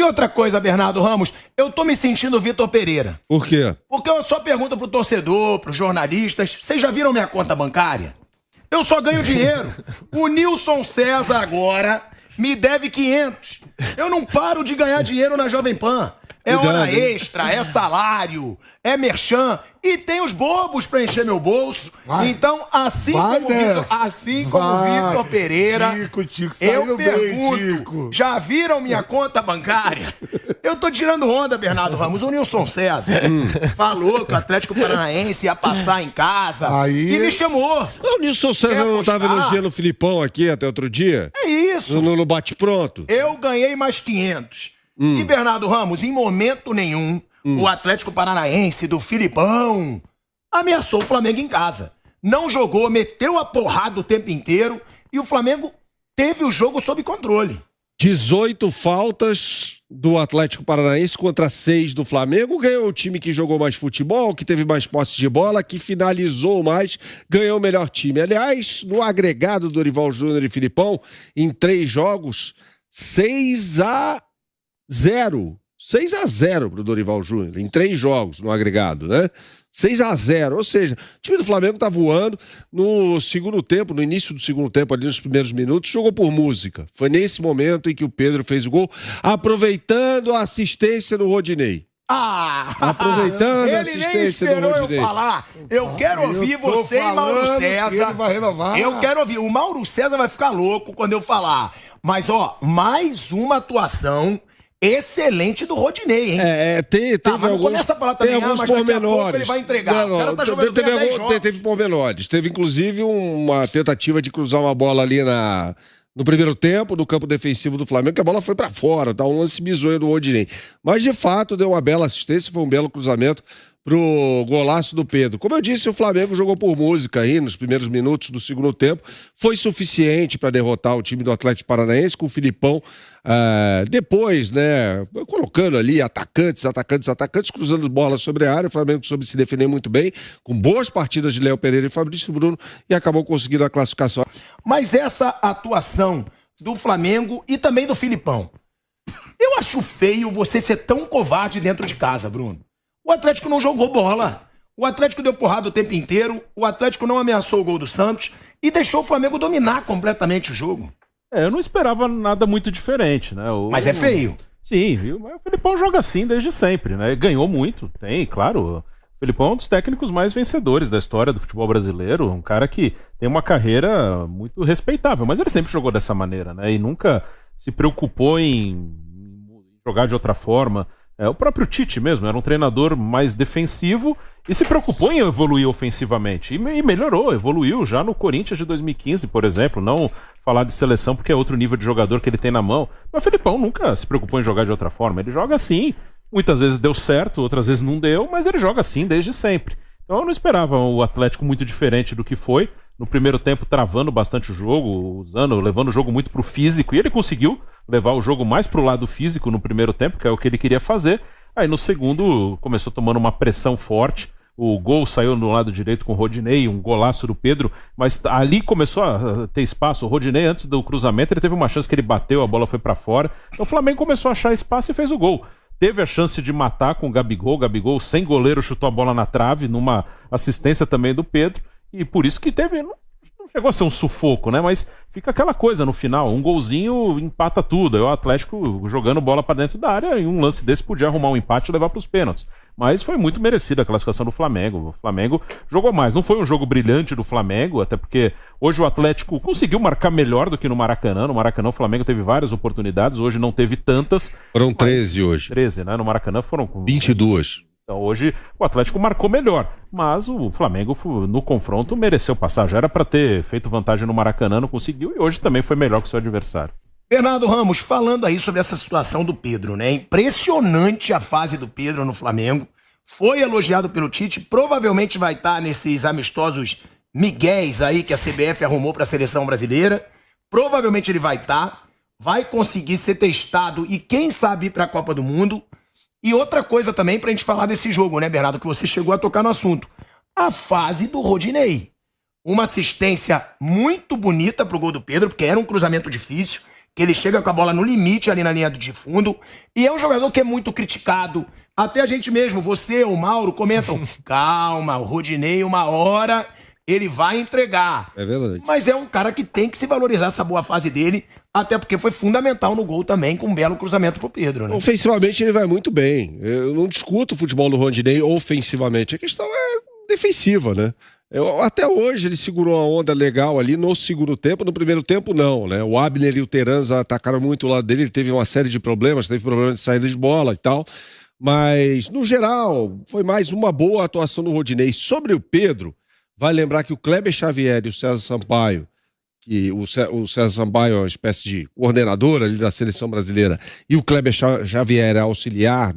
outra coisa, Bernardo Ramos, eu tô me sentindo Vitor Pereira. Por quê? Porque eu só pergunto pro torcedor, pros jornalistas, vocês já viram minha conta bancária? Eu só ganho dinheiro. O Nilson César agora me deve 500. Eu não paro de ganhar dinheiro na Jovem Pan. É hora extra, é salário, é merchan e tem os bobos pra encher meu bolso. Então, assim como o Vitor Pereira, eu pergunto, já viram minha conta bancária? Eu tô tirando onda, Bernardo Ramos. O Nilson César falou que o Atlético Paranaense ia passar em casa e me chamou. O Nilson César não tava elogiando o Filipão aqui até outro dia? É isso. No bate-pronto? Eu ganhei mais 500. E, Bernardo Ramos, em momento nenhum, o Atlético Paranaense do Filipão ameaçou o Flamengo em casa. Não jogou, meteu a porrada o tempo inteiro e o Flamengo teve o jogo sob controle. 18 faltas do Atlético Paranaense contra 6 do Flamengo. Ganhou o time que jogou mais futebol, que teve mais posse de bola, que finalizou mais, ganhou o melhor time. Aliás, no agregado do Dorival Júnior e Filipão, em 3 jogos, 6-0 pro Dorival Júnior, em 3 jogos no agregado, né? 6-0, ou seja, o time do Flamengo tá voando. No segundo tempo, no início do segundo tempo, ali nos primeiros minutos, jogou por música. Foi nesse momento em que o Pedro fez o gol, aproveitando a assistência do Rodinei. Aproveitando a assistência do Rodinei. Eu falar. Eu quero ouvir você e Mauro César. Vai renovar. Eu quero ouvir. O Mauro César vai ficar louco quando eu falar. Mas, ó, mais uma atuação excelente do Rodinei, hein? Teve alguns, começa a falar também, alguns mas pormenores. ele vai entregar. O cara tá jogando teve pormenores. Teve, inclusive, uma tentativa de cruzar uma bola ali no primeiro tempo, no campo defensivo do Flamengo, que a bola foi pra fora, tá? Um lance bizonho do Rodinei. Mas, de fato, deu uma bela assistência, foi um belo cruzamento pro golaço do Pedro. Como eu disse, o Flamengo jogou por música aí nos primeiros minutos do segundo tempo. Foi suficiente para derrotar o time do Atlético Paranaense com o Filipão. Depois, né, colocando ali atacantes, cruzando bola sobre a área. O Flamengo soube se defender muito bem, com boas partidas de Léo Pereira e Fabrício Bruno, e acabou conseguindo a classificação. Mas essa atuação do Flamengo e também do Filipão, eu acho feio você ser tão covarde dentro de casa, Bruno. O Atlético não jogou bola. O Atlético deu porrada o tempo inteiro. O Atlético não ameaçou o gol do Santos e deixou o Flamengo dominar completamente o jogo. Eu não esperava nada muito diferente, né? Mas é feio. Sim, viu? Mas o Filipão joga assim desde sempre, né? Ganhou muito, claro. O Filipão é um dos técnicos mais vencedores da história do futebol brasileiro. Um cara que tem uma carreira muito respeitável, mas ele sempre jogou dessa maneira, né? E nunca se preocupou em jogar de outra forma. O próprio Tite mesmo era um treinador mais defensivo e se preocupou em evoluir ofensivamente. E melhorou, evoluiu já no Corinthians de 2015, por exemplo. Não falar de seleção porque é outro nível de jogador que ele tem na mão. Mas o Felipão nunca se preocupou em jogar de outra forma. Ele joga assim. Muitas vezes deu certo, outras vezes não deu, mas ele joga assim desde sempre. Então eu não esperava o Atlético muito diferente do que foi. No primeiro tempo travando bastante o jogo, levando o jogo muito pro físico, e ele conseguiu levar o jogo mais pro lado físico no primeiro tempo, que é o que ele queria fazer. Aí no segundo começou tomando uma pressão forte, o gol saiu no lado direito com o Rodinei, um golaço do Pedro, mas ali começou a ter espaço. O Rodinei, antes do cruzamento, ele teve uma chance que ele bateu, a bola foi para fora, então o Flamengo começou a achar espaço e fez o gol. Teve a chance de matar com o Gabigol, sem goleiro, chutou a bola na trave, numa assistência também do Pedro. E por isso que teve, não chegou a ser um sufoco, né? Mas fica aquela coisa no final, um golzinho empata tudo. Aí o Atlético jogando bola para dentro da área, em um lance desse podia arrumar um empate e levar para os pênaltis. Mas foi muito merecida a classificação do Flamengo. O Flamengo jogou mais. Não foi um jogo brilhante do Flamengo, até porque hoje o Atlético conseguiu marcar melhor do que no Maracanã. No Maracanã o Flamengo teve várias oportunidades, hoje não teve tantas. Foram 13 hoje. 13, né? No Maracanã foram 22. Então hoje o Atlético marcou melhor, mas o Flamengo no confronto mereceu passar. Já era para ter feito vantagem no Maracanã, não conseguiu, e hoje também foi melhor que o seu adversário. Bernardo Ramos, falando aí sobre essa situação do Pedro, né? Impressionante a fase do Pedro no Flamengo. Foi elogiado pelo Tite, provavelmente vai estar nesses amistosos miguéis aí que a CBF arrumou para a seleção brasileira. Provavelmente ele vai estar, vai conseguir ser testado e quem sabe ir para a Copa do Mundo. E outra coisa também pra gente falar desse jogo, né, Bernardo, que você chegou a tocar no assunto. A fase do Rodinei. Uma assistência muito bonita pro gol do Pedro, porque era um cruzamento difícil. que ele chega com a bola no limite ali na linha de fundo, e é um jogador que é muito criticado. Até a gente mesmo, você, o Mauro, comentam, calma, o Rodinei, uma hora ele vai entregar. É verdade. Mas é um cara que tem que se valorizar essa boa fase dele, até porque foi fundamental no gol também, com um belo cruzamento pro Pedro, né? Ofensivamente ele vai muito bem. Eu não discuto o futebol do Rodinei ofensivamente. A questão é defensiva, né? Até hoje ele segurou uma onda legal ali no segundo tempo, no primeiro tempo não, né? O Abner e o Teranza atacaram muito o lado dele, ele teve uma série de problemas, teve problema de saída de bola e tal, mas no geral foi mais uma boa atuação do Rodinei. Sobre o Pedro, vai lembrar que o Kleber Xavier e o César Sampaio, que o César Sampaio é uma espécie de coordenador ali da seleção brasileira, e o Kleber Xavier é auxiliar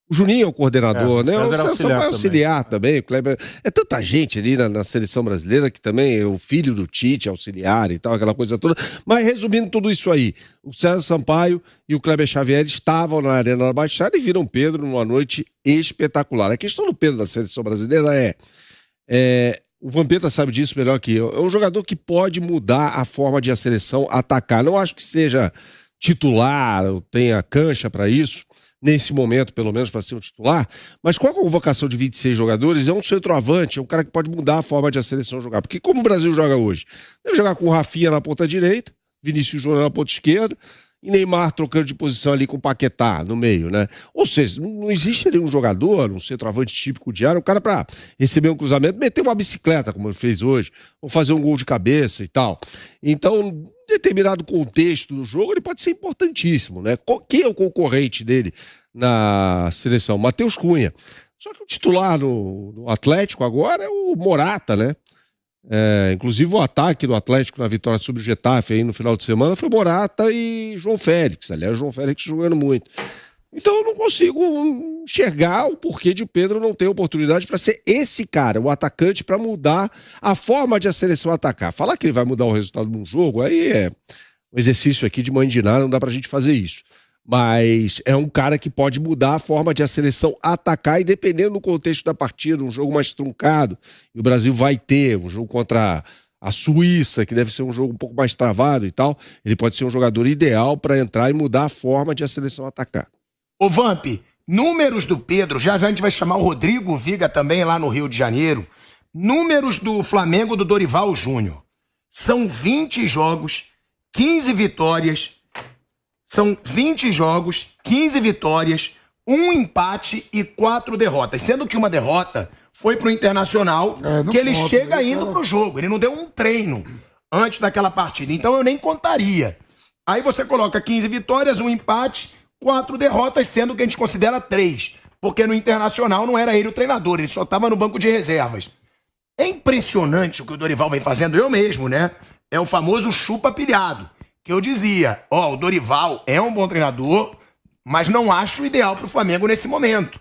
o Juninho é o coordenador, né? O César Sampaio é auxiliar também. O Kleber... É tanta gente ali na seleção brasileira que também é o filho do Tite, auxiliar e tal, aquela coisa toda. Mas resumindo tudo isso aí, o César Sampaio e o Kleber Xavier estavam na Arena da Baixada e viram Pedro numa noite espetacular. A questão do Pedro da seleção brasileira o Vampeta sabe disso melhor que eu. É um jogador que pode mudar a forma de a seleção atacar. Não acho que seja titular ou tenha cancha para isso, nesse momento, pelo menos, para ser um titular, mas com a convocação de 26 jogadores, é um centroavante, é um cara que pode mudar a forma de a seleção jogar. Porque como o Brasil joga hoje? Deve jogar com o Rafinha na ponta direita, Vinícius Júnior na ponta esquerda, e Neymar trocando de posição ali com o Paquetá no meio, né? Ou seja, não existe ali um jogador, um centroavante típico de área, um cara para receber um cruzamento, meter uma bicicleta, como ele fez hoje, ou fazer um gol de cabeça e tal. Então, em determinado contexto do jogo, ele pode ser importantíssimo, né? Quem é o concorrente dele na seleção? Matheus Cunha. Só que o titular no Atlético agora é o Morata, né? Inclusive o ataque do Atlético na vitória sobre o Getafe aí no final de semana foi Morata e João Félix. Aliás, o João Félix jogando muito. Então eu não consigo enxergar o porquê de o Pedro não ter oportunidade para ser esse cara, o atacante, para mudar a forma de a seleção atacar. Falar que ele vai mudar o resultado de um jogo, aí é um exercício aqui de mãe de nada, não dá pra gente fazer isso. Mas é um cara que pode mudar a forma de a seleção atacar e dependendo do contexto da partida, um jogo mais truncado, e o Brasil vai ter um jogo contra a Suíça, que deve ser um jogo um pouco mais travado e tal, ele pode ser um jogador ideal para entrar e mudar a forma de a seleção atacar. Ô Vamp, números do Pedro, já a gente vai chamar o Rodrigo Viga também lá no Rio de Janeiro, números do Flamengo do Dorival Júnior. São 20 jogos, 15 vitórias... São 20 jogos, 15 vitórias, 1 empate e 4 derrotas. Sendo que uma derrota foi pro Internacional, que ele chega indo pro jogo. Ele não deu um treino antes daquela partida. Então eu nem contaria. Aí você coloca 15 vitórias, 1 empate, 4 derrotas, sendo que a gente considera 3. Porque no Internacional não era ele o treinador, ele só estava no banco de reservas. É impressionante o que o Dorival vem fazendo, eu mesmo, né? É o famoso chupa pilhado. Que eu dizia, o Dorival é um bom treinador, mas não acho o ideal pro Flamengo nesse momento.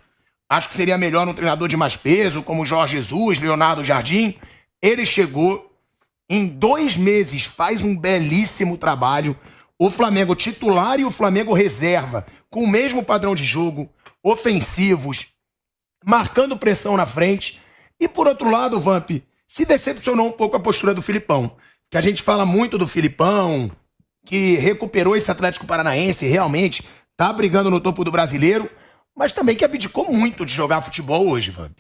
Acho que seria melhor um treinador de mais peso, como Jorge Jesus, Leonardo Jardim. Ele chegou, em 2 meses, faz um belíssimo trabalho. O Flamengo titular e o Flamengo reserva, com o mesmo padrão de jogo, ofensivos, marcando pressão na frente. E por outro lado, Vamp, se decepcionou um pouco a postura do Filipão. Que a gente fala muito do Filipão, que recuperou esse Atlético Paranaense, realmente tá brigando no topo do Brasileiro, mas também que abdicou muito de jogar futebol hoje, Vamp.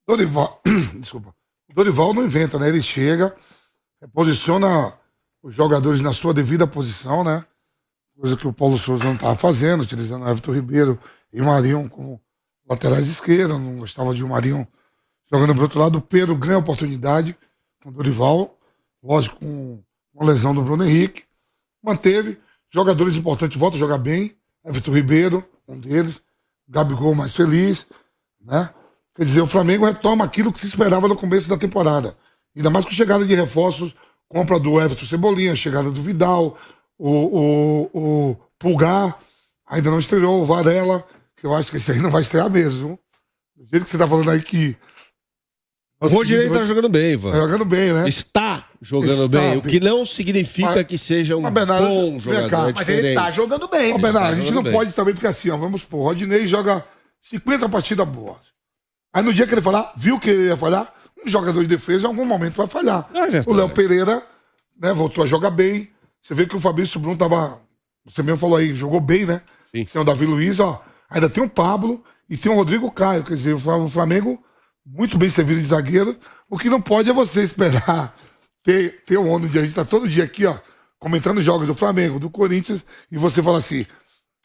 Dorival, desculpa. O Dorival não inventa, né? Ele chega, posiciona os jogadores na sua devida posição, né? Coisa que o Paulo Souza não estava fazendo, utilizando o Everton Ribeiro e o Marinho como laterais esquerdos, não gostava de o Marinho jogando pro outro lado. O Pedro ganha oportunidade com o Dorival, lógico, com a lesão do Bruno Henrique. Manteve, jogadores importantes voltam a jogar bem, Everton Ribeiro, um deles, Gabigol mais feliz, né? Quer dizer, o Flamengo retoma aquilo que se esperava no começo da temporada. Ainda mais com chegada de reforços, compra do Everton Cebolinha, chegada do Vidal, o Pulgar, ainda não estreou, o Varela, que eu acho que esse aí não vai estrear mesmo, viu? Do jeito que você tá falando aí que... O Rodinei tá jogando bem, Ivan. Tá jogando bem, né? Está jogando bem, o que não significa que seja um bom jogador. Mas ele tá jogando bem. Bernardo, a gente não pode também ficar assim, vamos supor, o Rodinei joga 50 partidas boas. Aí no dia que ele falar, viu que ele ia falhar, um jogador de defesa em algum momento vai falhar. O Léo Pereira, né, voltou a jogar bem, Você vê que o Fabrício Bruno tava. Você mesmo falou aí, jogou bem, né? Sim. Tem o Davi Luiz, ó. Ainda tem o Pablo e tem o Rodrigo Caio. Quer dizer, o Flamengo muito bem servido de zagueiro. O que não pode é você esperar ter o ônibus de a gente tá todo dia aqui, ó, comentando jogos do Flamengo, do Corinthians, e você fala assim: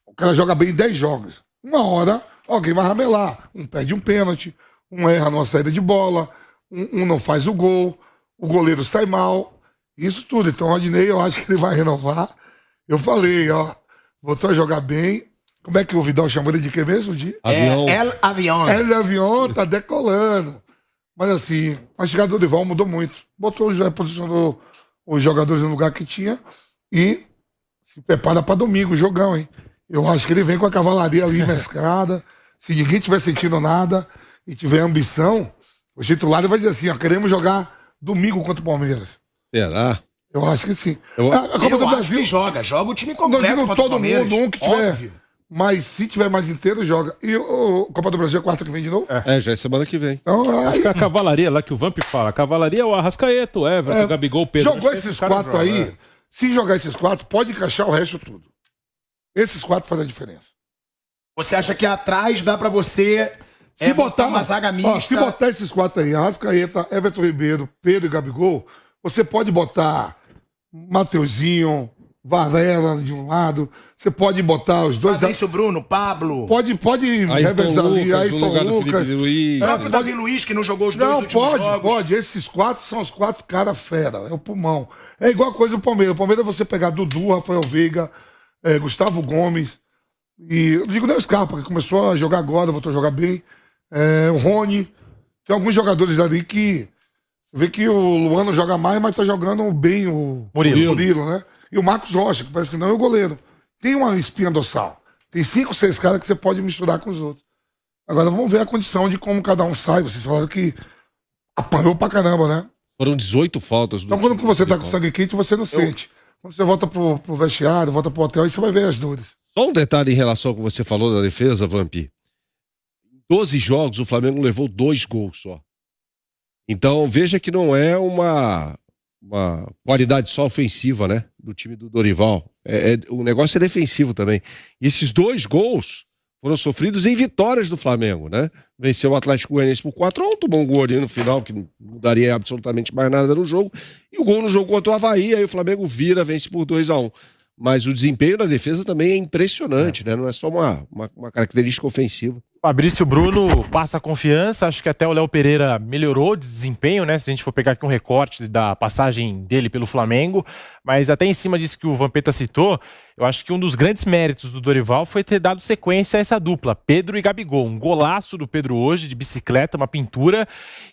o cara joga bem 10 jogos. Uma hora, alguém vai ramelar. Um perde um pênalti, um erra numa saída de bola, um não faz o gol, o goleiro sai mal. Isso tudo. Então o Rodinei, eu acho que ele vai renovar. Eu falei, ó, voltou a jogar bem. Como é que o Vidal chamou ele de quê mesmo? De Avião. El Avião. El Avião, tá decolando. Mas assim, a chegada do Dorival mudou muito. Posicionou os jogadores no lugar que tinha e se prepara para domingo, jogão, hein? Eu acho que ele vem com a cavalaria ali mesclada. Se ninguém tiver sentindo nada e tiver ambição, o titular vai dizer assim, ó, queremos jogar domingo contra o Palmeiras. Será? Eu acho que sim. A Copa do Brasil joga o time completo. Não digo todo mundo, um que tiver. Óbvio. Mas se tiver mais inteiro, joga. E o Copa do Brasil é quarta que vem de novo? Já é semana que vem. Então, Acho que a cavalaria lá que o Vamp fala. A cavalaria é o Arrascaeta, o Everton, o Gabigol, o Pedro. Jogou esses 4 aí. Se jogar esses 4, pode encaixar o resto tudo. Esses 4 fazem a diferença. Você acha que atrás dá pra você Se botar uma zaga mista? Ó, se botar esses 4 aí, Arrascaeta, Everton Ribeiro, Pedro e Gabigol, você pode botar Mateuzinho, Varela de um lado, você pode botar os dois... Fabrício Bruno, Pablo. Pode revezar ali, Ayrton Lucas. Luiz. O próprio Davi Luiz, que não jogou os dois últimos jogos. Pode. Esses 4 são os 4 caras fera. É o pulmão. É igual a coisa do Palmeiras. O Palmeiras você pegar Dudu, Rafael Veiga, Gustavo Gomes. E eu digo nem o Scarpa, que começou a jogar agora, voltou a jogar bem. O Rony. Tem alguns jogadores ali que... Você vê que o Luan não joga mais, mas tá jogando bem o Murilo, né? E o Marcos Rocha, que parece que não é o goleiro. Tem uma espinha dorsal. Tem 5, 6 caras que você pode misturar com os outros. Agora vamos ver a condição de como cada um sai. Vocês falaram que apanhou pra caramba, né? Foram 18 faltas. Então quando você tá com sangue quente, você não sente. Quando você volta pro vestiário, volta pro hotel, aí você vai ver as dores. Só um detalhe em relação ao que você falou da defesa, Vamp. Em 12 jogos, o Flamengo levou 2 gols só. Então, veja que não é uma qualidade só ofensiva, né? Do time do Dorival. O negócio é defensivo também. E esses 2 gols foram sofridos em vitórias do Flamengo, né? Venceu o Atlético Goianiense por 4-1, tomou um gol ali no final, que não mudaria absolutamente mais nada no jogo. E o gol no jogo contra o Avaí, aí o Flamengo vira, vence por 2-1. Mas o desempenho da defesa também é impressionante, né? Não é só uma característica ofensiva. Fabrício Bruno passa confiança, acho que até o Léo Pereira melhorou de desempenho, né? Se a gente for pegar aqui um recorte da passagem dele pelo Flamengo, mas até em cima disso que o Vampeta citou, eu acho que um dos grandes méritos do Dorival foi ter dado sequência a essa dupla, Pedro e Gabigol. Um golaço do Pedro hoje, de bicicleta, uma pintura,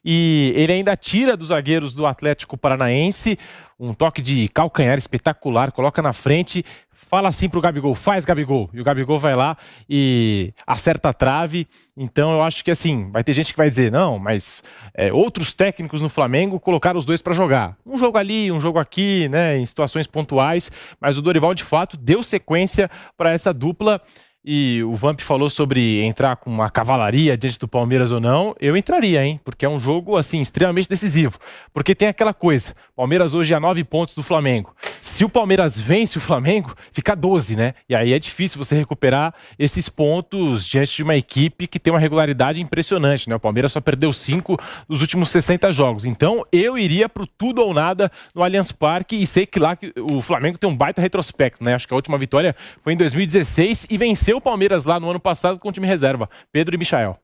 e ele ainda tira dos zagueiros do Atlético Paranaense um toque de calcanhar espetacular, coloca na frente, fala assim pro Gabigol, faz Gabigol, e o Gabigol vai lá e acerta a trave. Então eu acho que assim, vai ter gente que vai dizer, não, mas outros técnicos no Flamengo colocaram os dois para jogar. Um jogo ali, um jogo aqui, né, em situações pontuais, mas o Dorival de fato deu sequência para essa dupla. E o Vamp falou sobre entrar com uma cavalaria diante do Palmeiras ou não. Eu entraria, hein? Porque é um jogo, assim, extremamente decisivo. Porque tem aquela coisa. Palmeiras hoje a 9 pontos do Flamengo. Se o Palmeiras vence o Flamengo, fica 12, né? E aí é difícil você recuperar esses pontos diante de uma equipe que tem uma regularidade impressionante, né? O Palmeiras só perdeu 5 dos últimos 60 jogos. Então, eu iria pro tudo ou nada no Allianz Parque e sei que lá o Flamengo tem um baita retrospecto, né? Acho que a última vitória foi em 2016 e venceu o Palmeiras lá no ano passado com o time reserva, Pedro e Michael.